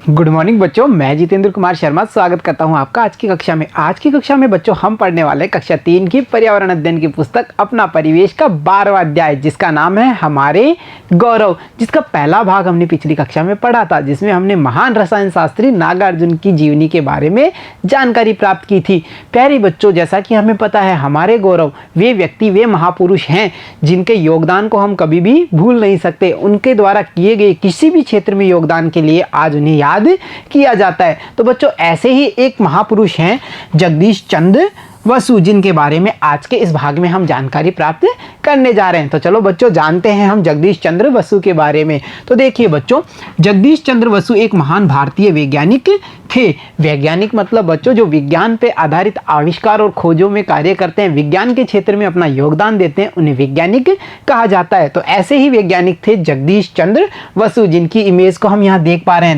Good morning बच्चों, मैं जितेंद्र कुमार शर्मा स्वागत करता हूं आपका आज की कक्षा में। आज की कक्षा में बच्चों हम पढ़ने वाले कक्षा 3 की पर्यावरण अध्ययन की पुस्तक अपना परिवेश का 12वां अध्याय, जिसका नाम है हमारे गौरव, जिसका पहला भाग हमने पिछली कक्षा में पढ़ा था, जिसमें हमने महान रसायन शास्त्री नागार्जुन की जीवनी के बारे में जानकारी प्राप्त की थी। प्यारे बच्चों, जैसा कि हमें पता है हमारे गौरव वे व्यक्ति, वे महापुरुष हैं जिनके योगदान को हम कभी भी भूल नहीं सकते। उनके द्वारा किए गए किसी भी क्षेत्र में योगदान के लिए आज उन्हें याद किया जाता है। तो बच्चों, ऐसे ही एक महापुरुष हैं जगदीश चंद्र बसु, जिनके बारे में आज के इस भाग में हम जानकारी प्राप्त करने जा रहे हैं। तो चलो बच्चों, जानते हैं हम जगदीश चंद्र बसु के बारे में। तो देखिए बच्चों, जगदीश चंद्र बसु एक महान भारतीय वैज्ञानिक थे। वैज्ञानिक मतलब बच्चों जो विज्ञान पे आधारित आविष्कार और खोजों में कार्य करते हैं, विज्ञान के क्षेत्र में अपना योगदान देते हैं, उन्हें वैज्ञानिक कहा जाता है। तो ऐसे ही वैज्ञानिक थे जगदीश चंद्र बसु, जिनकी इमेज को हम यहाँ देख पा रहे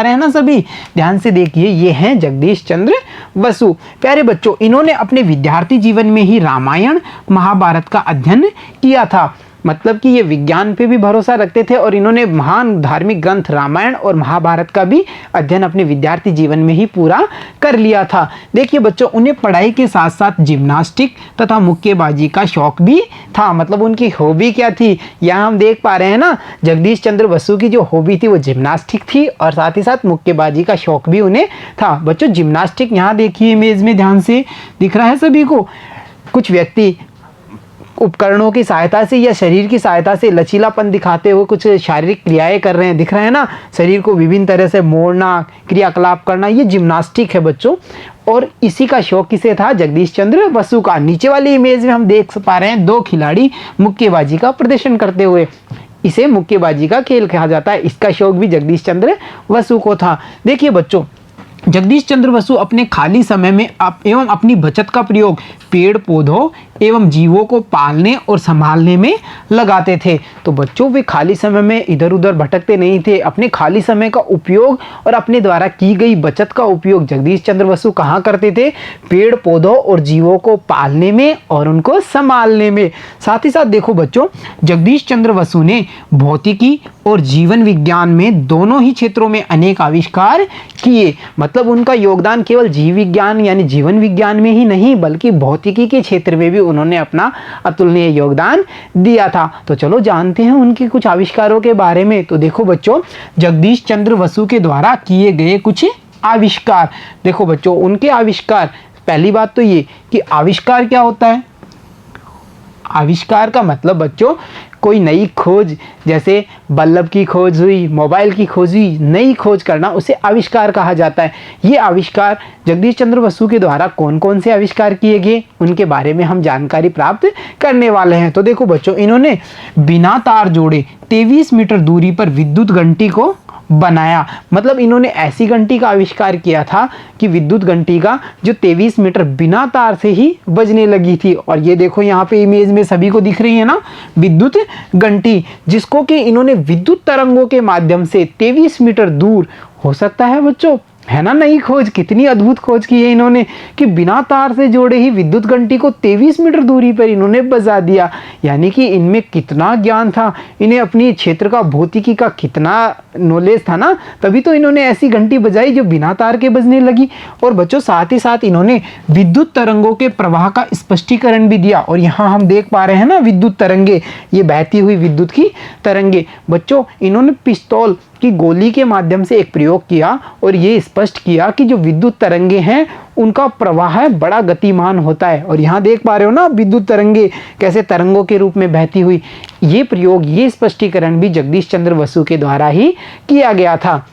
हैं ना सभी, ध्यान से देखिए, ये हैं जगदीश चंद्र बसु। प्यारे बच्चों, इन्होंने अपने विद्यार्थी जीवन में ही रामायण महाभारत का अध्ययन किया था। मतलब कि ये विज्ञान पे भी भरोसा रखते थे और इन्होंने महान धार्मिक ग्रंथ रामायण और महाभारत का भी अध्ययन अपने विद्यार्थी जीवन में ही पूरा कर लिया था। देखिए बच्चों, उन्हें पढ़ाई के साथ साथ जिम्नास्टिक तथा मुक्केबाजी का शौक भी था। मतलब उनकी हॉबी क्या थी, यहाँ हम देख पा रहे हैं ना, जगदीश चंद्र बसु की जो हॉबी थी वो जिम्नास्टिक थी और साथ ही साथ मुक्केबाजी का शौक भी उन्हें था। बच्चों, जिम्नास्टिक यहाँ देखिए इमेज में, ध्यान से दिख रहा है सभी को, कुछ व्यक्ति उपकरणों की सहायता से या शरीर की सहायता से लचीलापन दिखाते हुए कुछ शारीरिक क्रियाएं कर रहे हैं, दिख रहे हैं ना, शरीर को विभिन्न तरह से मोड़ना, क्रियाकलाप करना, ये जिम्नास्टिक है बच्चों। और इसी का शौक किसे था, जगदीश चंद्र बसु का। नीचे वाली इमेज में हम देख पा रहे हैं दो खिलाड़ी मुक्केबाजी का प्रदर्शन करते हुए, इसे मुक्केबाजी का खेल कहा जाता है। इसका शौक भी जगदीश चंद्र बसु को था। देखिए बच्चों, जगदीश चंद्र बसु अपने खाली समय में एवं अपनी बचत का प्रयोग पेड़ पौधों एवं जीवों को पालने और संभालने में लगाते थे। तो बच्चों, वे खाली समय में इधर उधर भटकते नहीं थे। अपने खाली समय का उपयोग और अपने द्वारा की गई बचत का उपयोग जगदीश चंद्र बसु कहाँ करते थे, पेड़ पौधों और जीवों को पालने में और उनको संभालने में। साथ ही साथ देखो बच्चों, जगदीश चंद्र बसु ने भौतिकी और जीवन विज्ञान में दोनों ही क्षेत्रों में अनेक आविष्कार किए। मतलब उनका योगदान केवल जीव विज्ञान यानी जीवन विज्ञान में ही नहीं, बल्कि भौतिकी के क्षेत्र में भी उन्होंने अपना अतुलनीय योगदान दिया था। तो चलो जानते हैं उनके कुछ आविष्कारों के बारे में। तो देखो बच्चों, जगदीश चंद्र बसु के द्वारा किए गए कुछ आविष्कार। देखो बच्चों, उनके आविष्कार, पहली बात तो ये कि आविष्कार क्या होता है। आविष्कार का मतलब बच्चों कोई नई खोज, जैसे बल्ब की खोज हुई, मोबाइल की खोज हुई, नई खोज करना, उसे आविष्कार कहा जाता है। ये आविष्कार जगदीश चंद्र बसु के द्वारा कौन कौन से आविष्कार किए गए, उनके बारे में हम जानकारी प्राप्त करने वाले हैं। तो देखो बच्चों, इन्होंने बिना तार जोड़े 23 मीटर दूरी पर विद्युत घंटी को बनाया। मतलब इन्होंने ऐसी घंटी का आविष्कार किया था कि विद्युत घंटी का जो 23 मीटर बिना तार से ही बजने लगी थी। और ये देखो यहाँ पे इमेज में सभी को दिख रही है ना, विद्युत घंटी, जिसको कि इन्होंने विद्युत तरंगों के माध्यम से 23 मीटर दूर, हो सकता है बच्चों, है ना, नई खोज, कितनी अद्भुत खोज की है इन्होंने कि बिना तार से जोड़े ही विद्युत घंटी को 23 मीटर दूरी पर इन्होंने बजा दिया। यानी कि इनमें कितना ज्ञान था, इन्हें अपनी क्षेत्र का, भौतिकी का कितना नॉलेज था ना, तभी तो इन्होंने ऐसी घंटी बजाई जो बिना तार के बजने लगी। और बच्चों, साथ ही साथ इन्होंने विद्युत तरंगों के प्रवाह का स्पष्टीकरण भी दिया। और यहाँ हम देख पा रहे हैं ना, विद्युत तरंगे, ये बहती हुई विद्युत की तरंगे। बच्चों, इन्होंने पिस्तौल की गोली के माध्यम से एक प्रयोग किया और ये स्पष्ट किया कि जो विद्युत तरंगे हैं उनका प्रवाह है बड़ा गतिमान होता है। और यहाँ देख पा रहे हो ना, विद्युत तरंगे कैसे तरंगों के रूप में बहती हुई। ये प्रयोग, ये स्पष्टीकरण भी जगदीश चंद्र बसु के द्वारा ही किया गया था।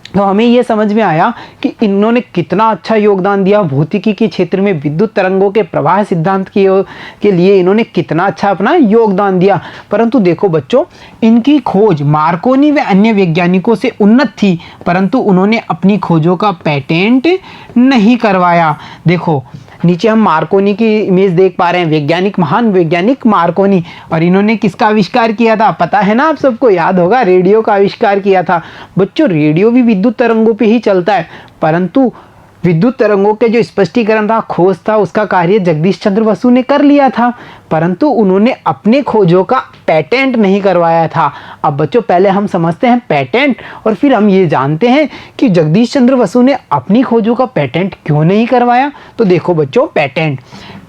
तो हमें ये समझ में आया कि इन्होंने कितना अच्छा योगदान दिया भौतिकी के क्षेत्र में, विद्युत तरंगों के प्रवाह सिद्धांत के लिए इन्होंने कितना अच्छा अपना योगदान दिया। परंतु देखो बच्चों, इनकी खोज मार्कोनी व अन्य वैज्ञानिकों से उन्नत थी, परंतु उन्होंने अपनी खोजों का पेटेंट नहीं करवाया। देखो नीचे हम मार्कोनी की इमेज देख पा रहे हैं, वैज्ञानिक, महान वैज्ञानिक मार्कोनी। और इन्होंने किसका आविष्कार किया था, पता है ना, आप सबको याद होगा, रेडियो का आविष्कार किया था। बच्चों, रेडियो भी विद्युत तरंगों पे ही चलता है, परंतु विद्युत तरंगों के जो स्पष्टीकरण था, खोज था, उसका कार्य जगदीश चंद्र बसु ने कर लिया था, परंतु उन्होंने अपने खोजों का पेटेंट नहीं करवाया था। अब बच्चों पहले हम समझते हैं पेटेंट और फिर हम ये जानते हैं कि जगदीश चंद्र बसु ने अपनी खोजों का पेटेंट क्यों नहीं करवाया। तो देखो बच्चों,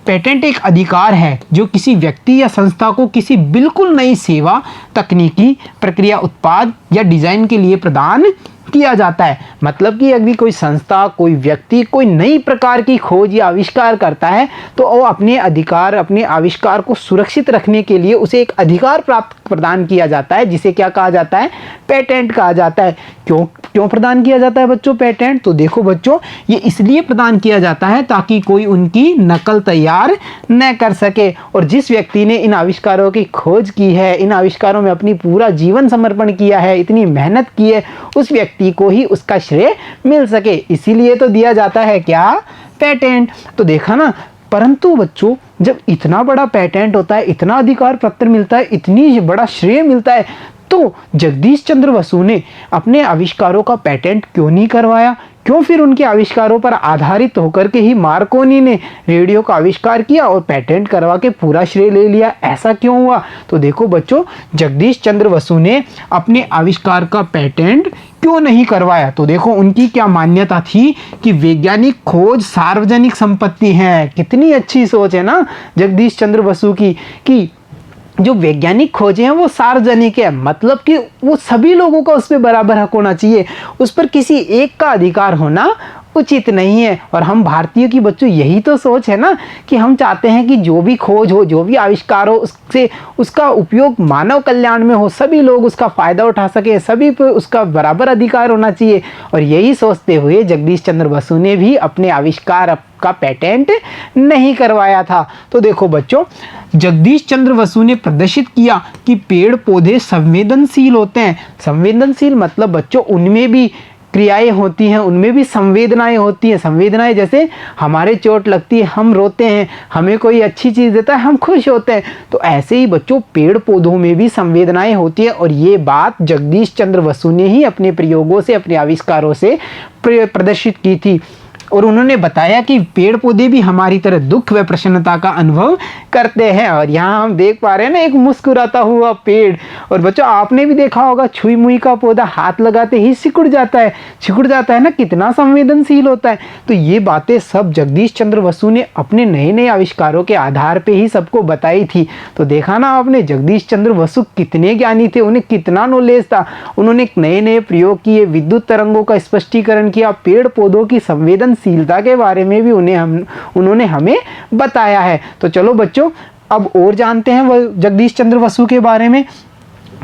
पेटेंट एक अधिकार है जो किसी व्यक्ति या संस्था को किसी बिल्कुल नई सेवा, तकनीकी, प्रक्रिया, उत्पाद या डिजाइन के लिए प्रदान किया जाता है। मतलब कि अगर कोई संस्था, कोई व्यक्ति कोई नई प्रकार की खोज या आविष्कार करता है तो वो अपने आविष्कार को सुरक्षित रखने के लिए उसे एक अधिकार प्रदान किया जाता है, जिसे क्या कहा जाता है, पेटेंट कहा जाता है। क्यों प्रदान किया जाता है बच्चों पेटेंट? तो देखो बच्चों, ये इसलिए प्रदान किया जाता है ताकि कोई उनकी नकल तैयार न कर सके, और जिस व्यक्ति ने इन आविष्कारों की खोज की है, इन आविष्कारों में अपनी पूरा जीवन समर्पण किया है, इतनी मेहनत की है, उस व्यक्ति को ही उसका श्रेय मिल सके, इसीलिए तो दिया जाता है क्या, पेटेंट। तो देखा ना, परंतु बच्चों जब इतना बड़ा पेटेंट होता है, इतना अधिकार पत्र मिलता है, इतनी बड़ा श्रेय मिलता है, तो जगदीश चंद्र बसु ने अपने आविष्कारों का पेटेंट क्यों नहीं करवाया? क्यों फिर उनके आविष्कारों पर आधारित होकर के ही मार्कोनी ने रेडियो का आविष्कार किया और पेटेंट करवा के पूरा श्रेय ले लिया? ऐसा क्यों हुआ? तो देखो बच्चों, जगदीश चंद्र बसु ने अपने आविष्कार का पेटेंट क्यों नहीं करवाया? तो देखो उनकी क्या मान्यता थी कि वैज्ञानिक खोज सार्वजनिक संपत्ति है। कितनी अच्छी सोच है ना जगदीश चंद्र बसु की, कि जो वैज्ञानिक खोजें हैं वो सार्वजनिक है, मतलब कि वो सभी लोगों का उस पर बराबर हक होना चाहिए, उस पर किसी एक का अधिकार होना उचित नहीं है। और हम भारतीयों की बच्चों यही तो सोच है ना, कि हम चाहते हैं कि जो भी खोज हो, जो भी आविष्कार हो, उससे उसका उपयोग मानव कल्याण में हो, सभी लोग उसका फ़ायदा उठा सके, सभी पे उसका बराबर अधिकार होना चाहिए। और यही सोचते हुए जगदीश चंद्र बसु ने भी अपने आविष्कार का पेटेंट नहीं करवाया था। तो देखो बच्चों, जगदीश चंद्र बसु ने प्रदर्शित किया कि पेड़ पौधे संवेदनशील होते हैं। संवेदनशील मतलब बच्चों उनमें भी क्रियाएं होती हैं, उनमें भी संवेदनाएं होती हैं। संवेदनाएं जैसे हमारे चोट लगती है हम रोते हैं, हमें कोई अच्छी चीज़ देता है हम खुश होते हैं, तो ऐसे ही बच्चों पेड़ पौधों में भी संवेदनाएं होती हैं। और ये बात जगदीश चंद्र बसु ने ही अपने प्रयोगों से, अपने आविष्कारों से प्रदर्शित की थी। और उन्होंने बताया कि पेड़ पौधे भी हमारी तरह दुख व प्रसन्नता का अनुभव करते हैं। और यहाँ हम देख पा रहे हैं ना एक मुस्कुराता हुआ पेड़। और बच्चों आपने भी देखा होगा छुई मुई का पौधा हाथ लगाते ही सिकुड़ जाता है ना, कितना संवेदनशील होता है। तो ये बातें सब जगदीश चंद्र बसु ने अपने नए नए आविष्कारों के आधार पे ही सबको बताई थी। तो देखा ना आपने जगदीश चंद्र बसु कितने ज्ञानी थे, उन्हें कितना नॉलेज था। उन्होंने नए नए प्रयोग किए, विद्युत तरंगों का स्पष्टीकरण किया, पेड़ पौधों की संवेदनशीलता के बारे में भी उन्होंने हमें बताया है। तो चलो बच्चों अब और जानते हैं वो जगदीश चंद्र बसु के बारे में।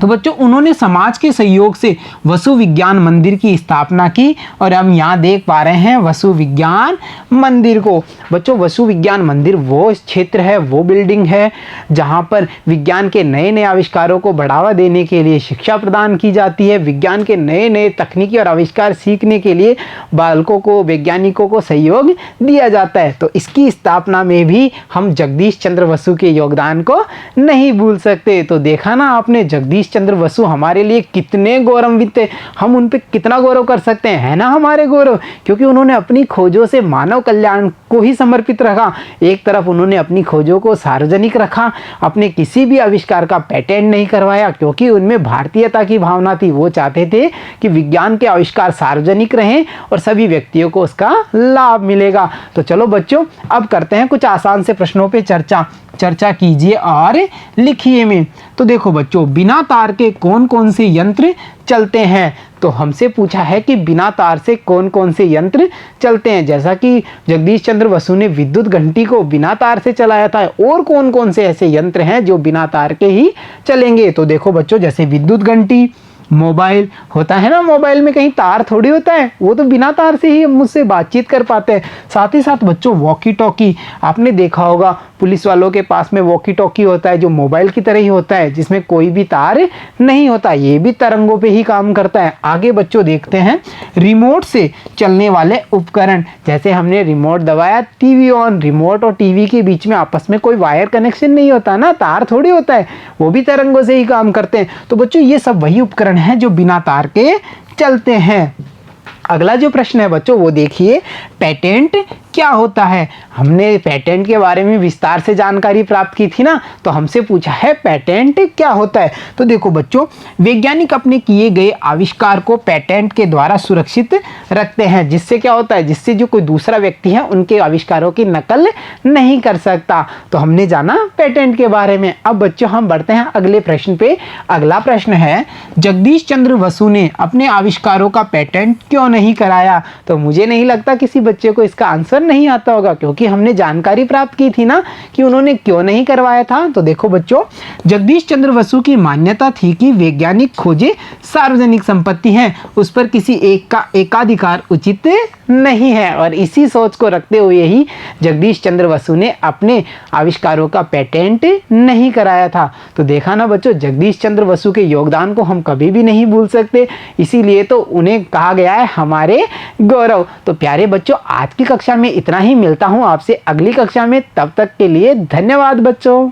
तो बच्चों उन्होंने समाज के सहयोग से वसु विज्ञान मंदिर की स्थापना की। और हम यहाँ देख पा रहे हैं वसु विज्ञान मंदिर को। बच्चों वसु विज्ञान मंदिर वो क्षेत्र है, वो बिल्डिंग है जहाँ पर विज्ञान के नए नए आविष्कारों को बढ़ावा देने के लिए शिक्षा प्रदान की जाती है। विज्ञान के नए नए तकनीकी और आविष्कार सीखने के लिए बालकों को, वैज्ञानिकों को सहयोग दिया जाता है। तो इसकी स्थापना में भी हम जगदीश चंद्र बसु के योगदान को नहीं भूल सकते। तो देखा ना आपने जगदीश चंद्र बसु हमारे लिए कितने गौरवान्वित थे, हम उन पे कितना गौरव कर सकते हैं, है ना हमारे गौरव, क्योंकि उन्होंने अपनी खोजों से मानव कल्याण को ही समर्पित रखा। एक तरफ उन्होंने अपनी खोजों को सार्वजनिक रखा, अपने किसी भी आविष्कार का पेटेंट नहीं करवाया, क्योंकि उनमें भारतीयता की भावना थी। वो चाहते थे कि विज्ञान के आविष्कार सार्वजनिक रहें और सभी व्यक्तियों को उसका लाभ मिलेगा। तो चलो बच्चों अब करते हैं कुछ आसान से प्रश्नों पे चर्चा कीजिए और लिखिए में। तो देखो बच्चों बिना तार के कौन कौन से यंत्र चलते हैं? तो हमसे पूछा है कि बिना तार से कौन कौन से यंत्र चलते हैं। जैसा कि जगदीश चंद्र बसु ने विद्युत घंटी को बिना तार से चलाया था, और कौन कौन से ऐसे यंत्र हैं जो बिना तार के ही चलेंगे? तो देखो बच्चों जैसे विद्युत घंटी, मोबाइल होता है ना, मोबाइल में कहीं तार थोड़ी होता है, वो तो बिना तार से ही हम मुझसे बातचीत कर पाते हैं। साथ ही साथ बच्चों वॉकी टॉकी, आपने देखा होगा पुलिस वालों के पास में वॉकी टॉकी होता है जो मोबाइल की तरह ही होता है, जिसमें कोई भी तार नहीं होता, ये भी तरंगों पे ही काम करता है। आगे बच्चों देखते हैं रिमोट से चलने वाले उपकरण। जैसे हमने रिमोट दबाया, टीवी ऑन, रिमोट और टीवी के बीच में आपस में कोई वायर कनेक्शन नहीं होता ना, तार थोड़ी होता है, वो भी तरंगों से ही काम करते हैं। तो बच्चों ये सब वही उपकरण हैं जो बिना तार के चलते हैं। अगला जो प्रश्न है बच्चों वो देखिए, पेटेंट क्या होता है। हमने पेटेंट के बारे में विस्तार से जानकारी प्राप्त की थी ना, तो हमसे पूछा है पेटेंट क्या होता है। तो देखो बच्चों, वैज्ञानिक अपने किए गए आविष्कार को पेटेंट के द्वारा सुरक्षित रखते हैं, जिससे क्या होता है, जिससे जो कोई दूसरा व्यक्ति है उनके आविष्कारों की नकल नहीं कर सकता। तो हमने जाना पेटेंट के बारे में। अब बच्चों हम बढ़ते हैं अगले प्रश्न पे। अगला प्रश्न है, जगदीश चंद्र बसु ने अपने आविष्कारों का पेटेंट क्यों नहीं कराया। तो मुझे नहीं लगता किसी बच्चे को इसका आंसर नहीं आता होगा, क्योंकि हमने जानकारी प्राप्त की थी ना कि उन्होंने क्यों नहीं करवाया था। तो देखो बच्चों, जगदीश चंद्र बसु की मान्यता थी कि वैज्ञानिक खोजें सार्वजनिक संपत्ति हैं, उस पर किसी एक का एकाधिकार उचित नहीं है। और इसी सोच को रखते हुए ही जगदीश चंद्र बसु ने अपने आविष्कारों का पेटेंट नहीं कराया था। तो देखा ना बच्चों, जगदीश चंद्र बसु के योगदान को हम कभी भी नहीं भूल सकते, इसीलिए तो उन्हें कहा गया है हमारे गौरव। तो प्यारे बच्चों, आज की कक्षा में इतना ही। मिलता हूं आपसे अगली कक्षा में, तब तक के लिए धन्यवाद बच्चों।